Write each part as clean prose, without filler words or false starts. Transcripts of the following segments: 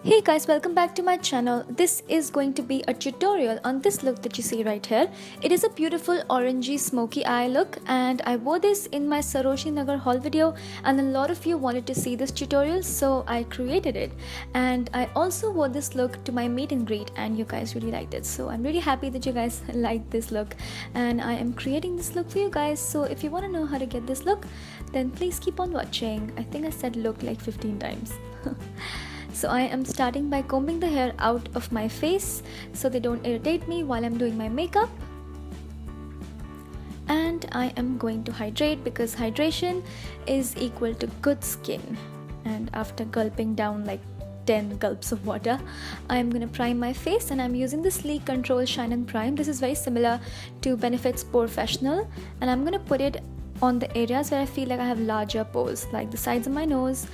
Hey guys, welcome back to my channel. This is going to be a tutorial on this look that you see right here. It is a beautiful orangey smoky eye look, and I wore this in my Sarojini Nagar haul video, and a lot of you wanted to see this tutorial, so I created it. And I also wore this look to my meet and greet, and you guys really liked it, so I'm really happy that you guys liked this look, and I am creating this look for you guys. So if you want to know how to get this look, then please keep on watching. I think I said look like 15 times. So I am starting by combing the hair out of my face so they don't irritate me while I'm doing my makeup. And I am going to hydrate because hydration is equal to good skin. And after gulping down like 10 gulps of water, I'm going to prime my face, and I'm using the Sleek Control Shine and Prime. This is very similar to Benefit's Professional, and I'm going to put it on the areas where I feel like I have larger pores, like the sides of my nose,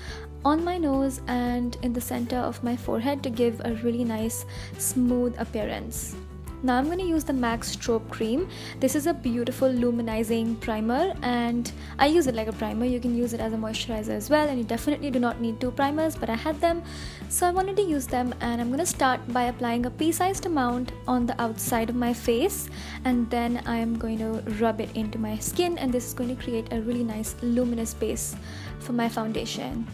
on my nose, and in the center of my forehead to give a really nice smooth appearance. Now I'm going to use the MAC Strobe Cream. This is a beautiful luminizing primer, and I use it like a primer. You can use it as a moisturizer as well, and you definitely do not need two primers, but I had them, so I wanted to use them. And I'm going to start by applying a pea-sized amount on the outside of my face, and then I'm going to rub it into my skin, and this is going to create a really nice luminous base for my foundation.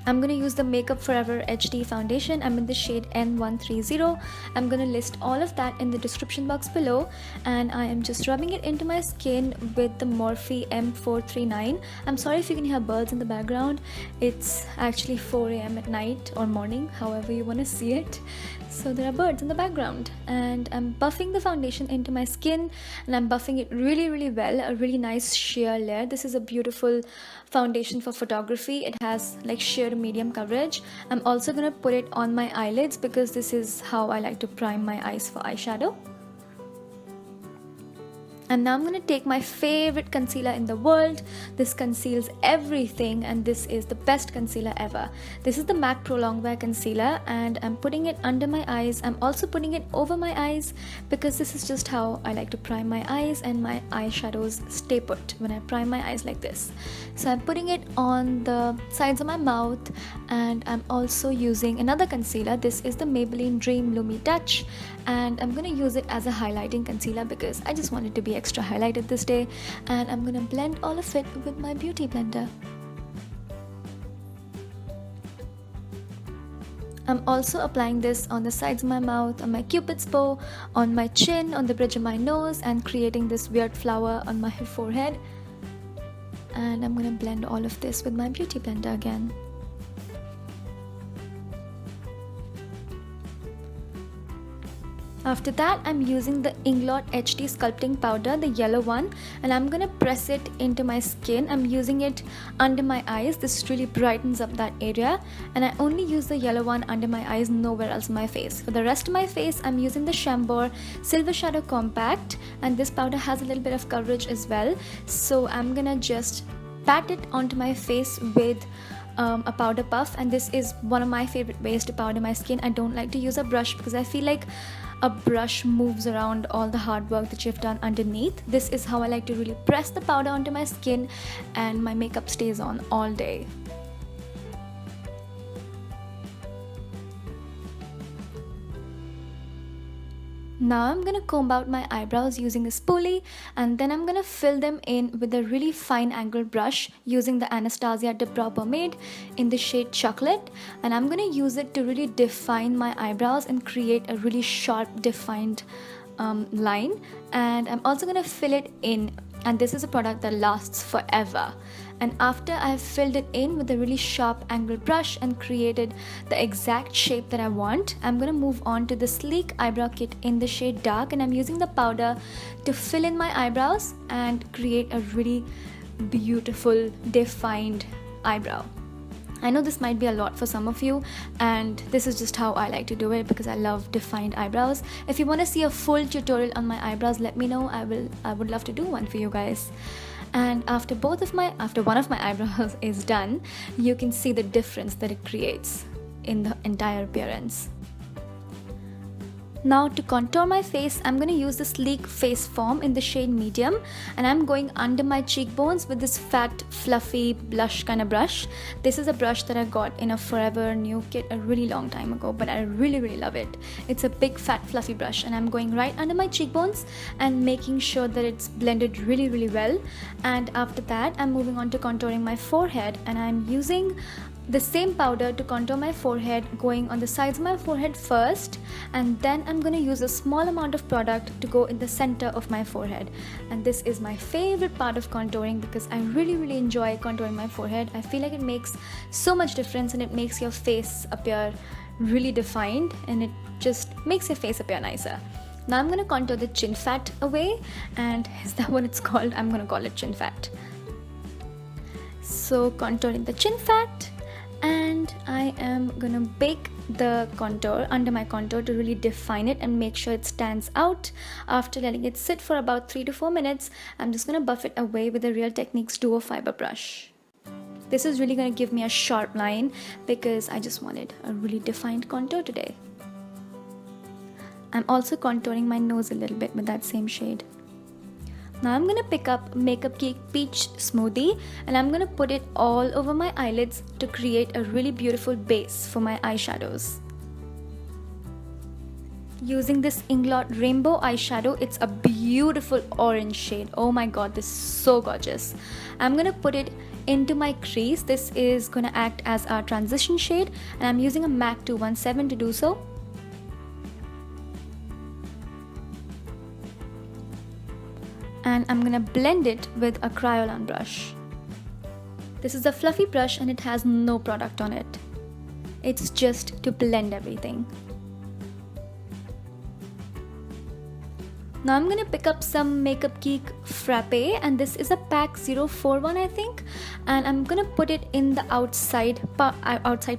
I'm going to use the Makeup Forever HD foundation. I'm in the shade N130. I'm going to list all of that in the description box below, and I am just rubbing it into my skin with the Morphe M439. I'm sorry if you can hear birds in the background. It's actually 4 a.m. at night or morning, however you want to see it. So there are birds in the background, and I'm buffing the foundation into my skin, and I'm buffing it really well, a really nice sheer layer. This is a beautiful foundation for photography. It has like sheer medium coverage. I'm also going to put it on my eyelids because this is how I like to prime my eyes for eyeshadow. And now I'm going to take my favorite concealer in the world. This conceals everything, and this is the best concealer ever. This is the MAC Pro LongWear concealer, and I'm putting it under my eyes. I'm also putting it over my eyes because this is just how I like to prime my eyes, and my eyeshadows stay put when I prime my eyes like this. So I'm putting it on the sides of my mouth, and I'm also using another concealer. This is the Maybelline Dream Lumi Touch, and I'm going to use it as a highlighting concealer because I just want it to be extra highlighted this day, and I'm gonna blend all of it with my beauty blender. I'm also applying this on the sides of my mouth, on my cupid's bow, on my chin, on the bridge of my nose, and creating this weird flower on my forehead. And I'm gonna blend all of this with my beauty blender again. After that, I'm using the Inglot HD Sculpting Powder, the yellow one, and I'm gonna press it into my skin. I'm using it under my eyes. This really brightens up that area, and I only use the yellow one under my eyes, nowhere else in my face. For the rest of my face, I'm using the Chambor Silver Shadow Compact, and this powder has a little bit of coverage as well. So I'm gonna just pat it onto my face with a powder puff, and this is one of my favorite ways to powder my skin. I don't like to use a brush because I feel like a brush moves around all the hard work that you've done underneath. This is how I like to really press the powder onto my skin, and my makeup stays on all day. Now I'm going to comb out my eyebrows using a spoolie, and then I'm going to fill them in with a really fine angled brush using the Anastasia Dip Brow Pomade in the shade Chocolate, and I'm going to use it to really define my eyebrows and create a really sharp defined line. And I'm also going to fill it in, and this is a product that lasts forever. And after I've filled it in with a really sharp angled brush and created the exact shape that I want, I'm going to move on to the Sleek Eyebrow Kit in the shade Dark, and I'm using the powder to fill in my eyebrows and create a really beautiful defined eyebrow. I know this might be a lot for some of you, and this is just how I like to do it because I love defined eyebrows. If you want to see a full tutorial on my eyebrows, let me know. I would love to do one for you guys. And after one of my eyebrows is done, you can see the difference that it creates in the entire appearance. Now to contour my face, I'm going to use the Sleek Face Foam in the shade medium, and I'm going under my cheekbones with this fat fluffy blush kind of brush. This is a brush that I got in a Forever New kit a really long time ago, but I really love it. It's a big fat fluffy brush, and I'm going right under my cheekbones and making sure that it's blended really well. And after that, I'm moving on to contouring my forehead, and I'm using the same powder to contour my forehead, going on the sides of my forehead first, and then I'm going to use a small amount of product to go in the center of my forehead. And this is my favorite part of contouring because I really enjoy contouring my forehead. I feel like it makes so much difference, and it makes your face appear really defined, and it just makes your face appear nicer. Now I'm going to contour the chin fat away, and is that what it's called? I'm going to call it chin fat. So contouring the chin fat, and I am gonna bake the contour under my contour to really define it and make sure it stands out. After letting it sit for about 3 to 4 minutes, I'm just gonna buff it away with the Real Techniques Duo Fiber brush. This is really gonna give me a sharp line because I just wanted a really defined contour today. I'm also contouring my nose a little bit with that same shade. Now I'm going to pick up Makeup Geek Peach Smoothie, and I'm going to put it all over my eyelids to create a really beautiful base for my eyeshadows. Using this Inglot Rainbow eyeshadow, it's a beautiful orange shade. Oh my god, this is so gorgeous. I'm going to put it into my crease. This is going to act as our transition shade, and I'm using a MAC 217 to do so. And I'm gonna blend it with a Kryolan brush. This is a fluffy brush and it has no product on it. It's just to blend everything. Now I'm gonna pick up some Makeup Geek Frappé, and this is a pack 041 I think, and I'm gonna put it in the outside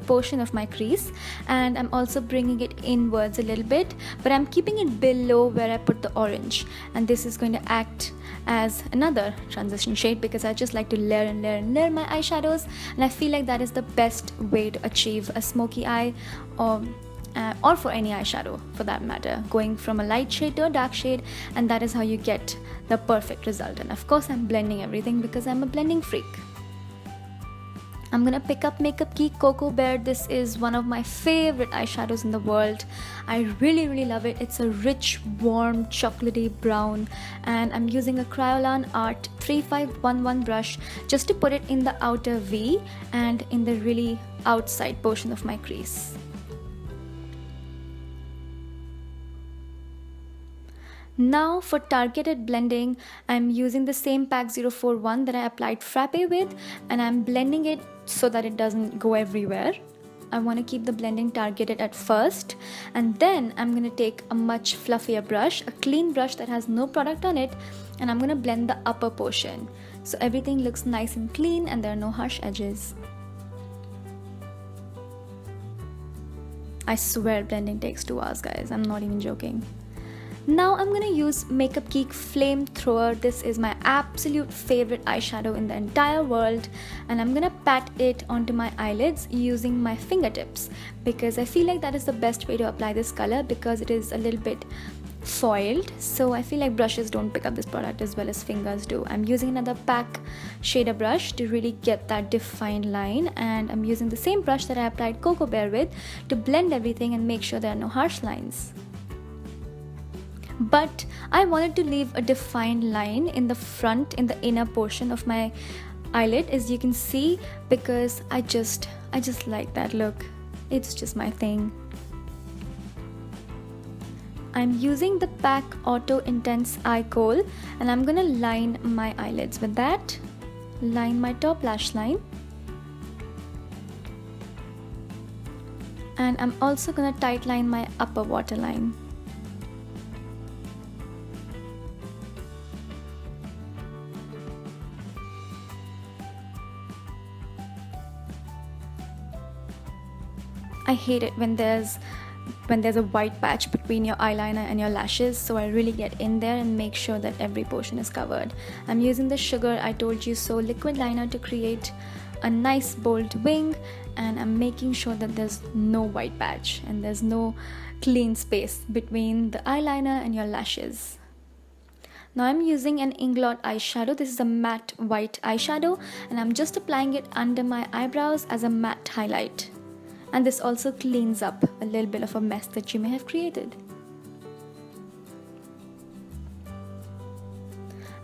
portion of my crease, and I'm also bringing it inwards a little bit, but I'm keeping it below where I put the orange, and this is going to act as another transition shade because I just like to layer and layer my eyeshadows, and I feel like that is the best way to achieve a smoky eye, or for any eyeshadow for that matter, going from a light shade to a dark shade, and that is how you get the perfect result. And of course I'm blending everything because I'm a blending freak. I'm gonna pick up Makeup Geek Cocoa Bear. This is one of my favorite eyeshadows in the world. I really love it. It's a rich, warm, chocolatey brown, and I'm using a Kryolan Art 3511 brush just to put it in the outer V and in the really outside portion of my crease. Now for targeted blending, I'm using the same pack 041 that I applied Frappé with, and I'm blending it so that it doesn't go everywhere. I want to keep the blending targeted at first, and then I'm going to take a much fluffier brush, a clean brush that has no product on it, and I'm going to blend the upper portion so everything looks nice and clean and there are no harsh edges. I swear blending takes 2 hours, guys. I'm not even joking. Now I'm going to use Makeup Geek Flamethrower. This is my absolute favorite eyeshadow in the entire world, and I'm going to pat it onto my eyelids using my fingertips because I feel like that is the best way to apply this color because it is a little bit foiled, so I feel like brushes don't pick up this product as well as fingers do. I'm using another pack shader brush to really get that defined line, and I'm using the same brush that I applied Cocoa Bear with to blend everything and make sure there are no harsh lines. But I wanted to leave a defined line in the front, in the inner portion of my eyelid, as you can see, because I just like that look. It's just my thing. I'm using the pack Auto Intense Eye Kohl, and I'm gonna line my eyelids with that. Line my top lash line. And I'm also gonna tight line my upper waterline. I hate it when there's a white patch between your eyeliner and your lashes, so I really get in there and make sure that every portion is covered. I'm using the Sugar I Told You So liquid liner to create a nice bold wing, and I'm making sure that there's no white patch and there's no clean space between the eyeliner and your lashes. Now I'm using an Inglot eyeshadow. This is a matte white eyeshadow, and I'm just applying it under my eyebrows as a matte highlight. And this also cleans up a little bit of a mess that you may have created.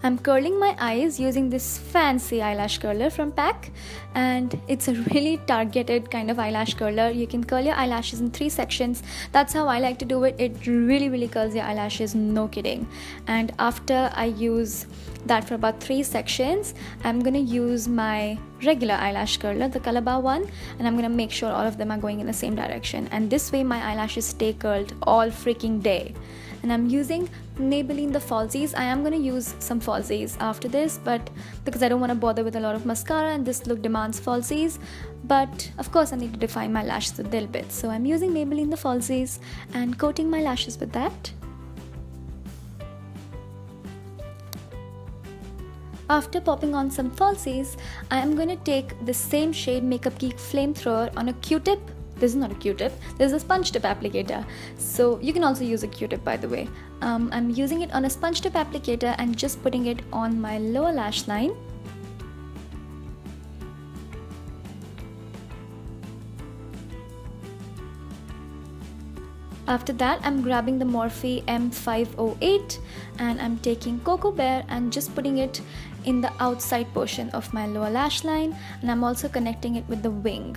I'm curling my eyes using this fancy eyelash curler from PAC, and it's a really targeted kind of eyelash curler. You can curl your eyelashes in 3 sections. That's how I like to do it. It really curls your eyelashes, no kidding. And after I use that for about 3 sections, I'm gonna use my regular eyelash curler, the color bar one, and I'm gonna make sure all of them are going in the same direction. And this way my eyelashes stay curled all freaking day. And I'm using Maybelline the falsies. I am going to use some falsies after this, but because I don't want to bother with a lot of mascara and this look demands falsies, but of course I need to define my lashes a little bit. So I'm using Maybelline the falsies and coating my lashes with that. After popping on some falsies, I am going to take the same shade Makeup Geek Flamethrower on a Q-tip. This is not a Q-tip, this is a sponge tip applicator. So you can also use a Q-tip, by the way. I'm using it on a sponge tip applicator and just putting it on my lower lash line. After that, I'm grabbing the Morphe M508 and I'm taking Cocoa Bear and just putting it in the outside portion of my lower lash line, and I'm also connecting it with the wing.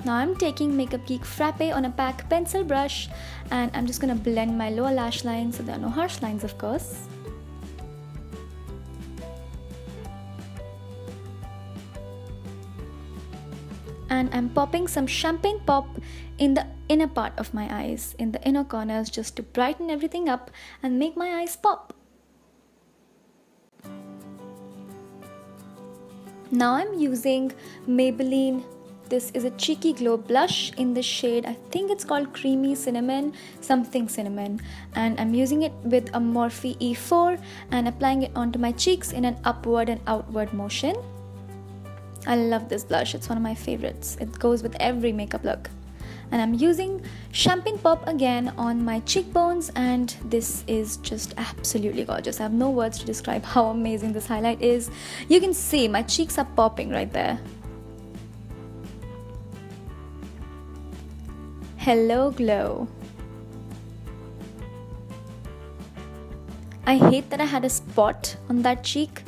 Now I'm taking Makeup Geek Frappé on a PAC pencil brush, and I'm just gonna blend my lower lash line so there are no harsh lines, of course. And I'm popping some champagne pop in the inner part of my eyes, in the inner corners, just to brighten everything up and make my eyes pop. Now I'm using Maybelline. This is a Cheeky Glow blush in the shade, I think it's called Creamy Cinnamon, something cinnamon. And I'm using it with a Morphe E4 and applying it onto my cheeks in an upward and outward motion. I love this blush, it's one of my favorites. It goes with every makeup look. And I'm using Champagne Pop again on my cheekbones, and this is just absolutely gorgeous. I have no words to describe how amazing this highlight is. You can see my cheeks are popping right there. Hello Glow. I hate that I had a spot on that cheek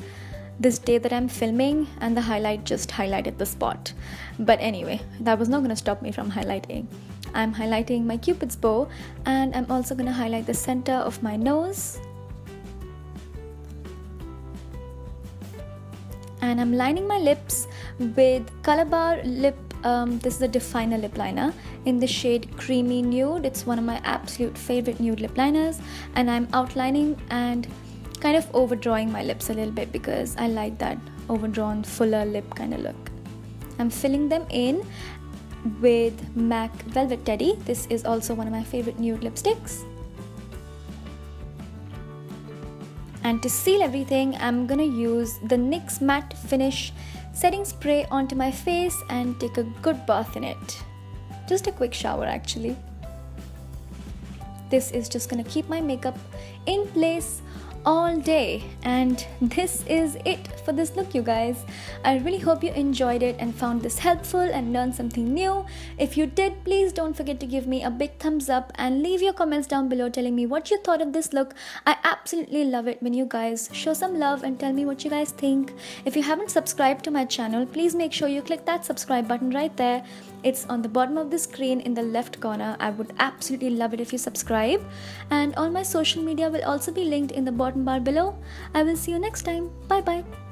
this day that I'm filming, and the highlight just highlighted the spot. But anyway, that was not going to stop me from highlighting. I'm highlighting my Cupid's bow, and I'm also going to highlight the center of my nose. And I'm lining my lips with Color Bar lip. This is a definer lip liner in the shade Creamy Nude. It's one of my absolute favorite nude lip liners, and I'm outlining and kind of overdrawing my lips a little bit because I like that overdrawn, fuller lip kind of look. I'm filling them in with MAC Velvet Teddy. This is also one of my favorite nude lipsticks. And to seal everything, I'm gonna use the NYX Matte Finish setting spray onto my face and take a good bath in it. Just a quick shower actually. This is just gonna keep my makeup in place all day, and this is it for this look, you guys. I really hope you enjoyed it and found this helpful and learned something new. If you did, please don't forget to give me a big thumbs up and leave your comments down below telling me what you thought of this look. I absolutely love it when you guys show some love and tell me what you guys think. If you haven't subscribed to my channel, please make sure you click that subscribe button right there. It's on the bottom of the screen in the left corner. I would absolutely love it if you subscribe. And all my social media will also be linked in the bottom bar below. I will see you next time. Bye bye.